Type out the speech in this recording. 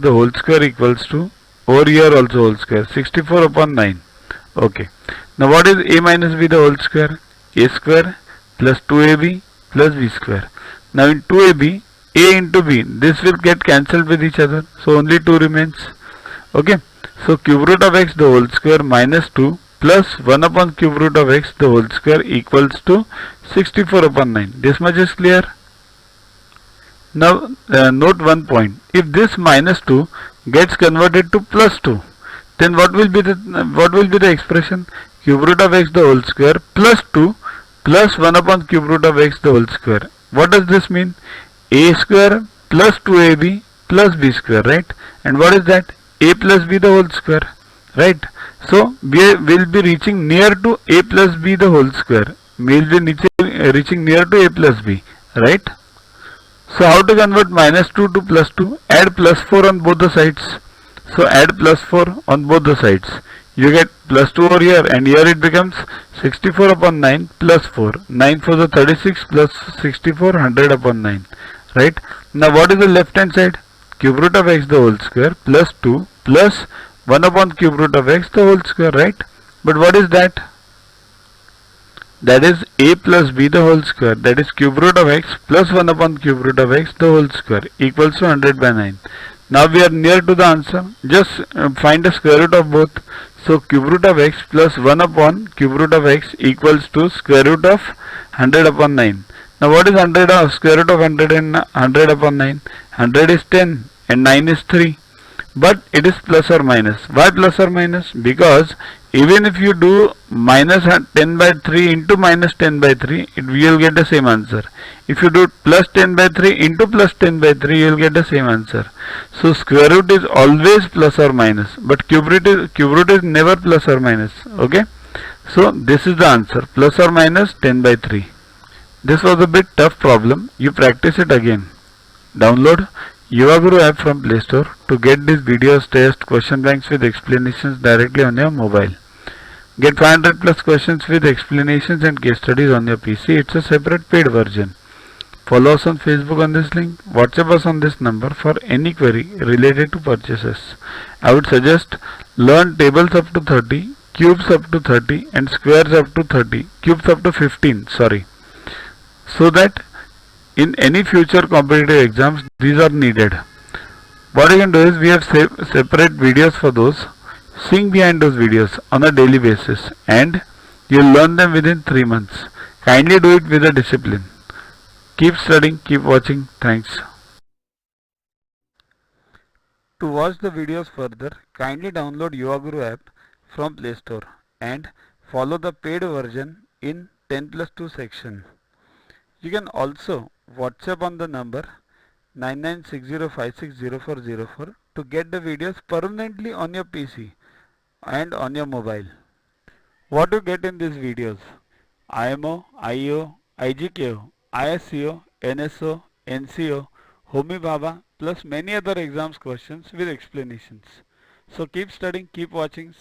the whole square equals to, over here also whole square, 64 upon 9. Okay. Now what is a minus b the whole square? A square plus 2ab plus b square. Now in 2ab, a into b, this will get cancelled with each other. So only 2 remains. Okay. So cube root of x the whole square minus 2 plus 1 upon cube root of x the whole square equals to 64 upon 9. This much is clear. Now note one point. If this minus 2 gets converted to plus 2, then what will be the expression? Cube root of x the whole square plus 2 plus 1 upon cube root of x the whole square. What does this mean? A square plus 2ab plus b square, right? And what is that? A plus b the whole square, right? So we will be reaching near to a plus b the whole square. We will be reaching near to a plus b, right? So how to convert minus 2 to plus 2? Add plus 4 on both the sides. So add plus 4 on both the sides. You get plus 2 over here, and here it becomes 64 upon 9 plus 4. 9 for the 36 plus 64, 100 upon 9. Right? Now what is the left hand side? Cube root of x the whole square plus 2 plus 1 upon cube root of x the whole square. Right? But what is that? That is a plus b the whole square. That is cube root of x plus 1 upon cube root of x the whole square equals to 100 by 9. Now we are near to the answer. Just find the square root of both. So cube root of x plus 1 upon cube root of x equals to square root of 100 upon 9. Now what is 100 of square root of 100 and 100 upon 9? 100 is 10 and 9 is 3. But it is plus or minus. Why plus or minus? Because even if you do minus 10 by 3 into minus 10 by 3, you will get the same answer. If you do plus 10 by 3 into plus 10 by 3, you will get the same answer. So square root is always plus or minus, but cube root is never plus or minus. Okay. So this is the answer, plus or minus 10 by 3. This was a bit tough problem. You practice it again. Download Yuva app from Play Store to get these videos, tests, question banks with explanations directly on your mobile. Get 500 plus questions with explanations and case studies on your PC. It's a separate paid version. Follow us on Facebook on this link. WhatsApp us on this number for any query related to purchases. I would suggest learn tables up to 30, cubes up to 30 and squares up to 30, cubes up to 15, so that in any future competitive exams these are needed. What you can do is we have separate videos for those. Sing behind those videos on a daily basis and you will learn them within 3 months. Kindly do it with a discipline. Keep studying, keep watching. Thanks. To watch the videos further, kindly download Yuva app from Play Store and follow the paid version in 10+2 section. You can also WhatsApp on the number 9960560404 to get the videos permanently on your PC and on your mobile. What you get in these videos? IMO, IO, IGKO, ISCO, NSO, NCO, Homi Bhabha plus many other exams questions with explanations. So keep studying, keep watching.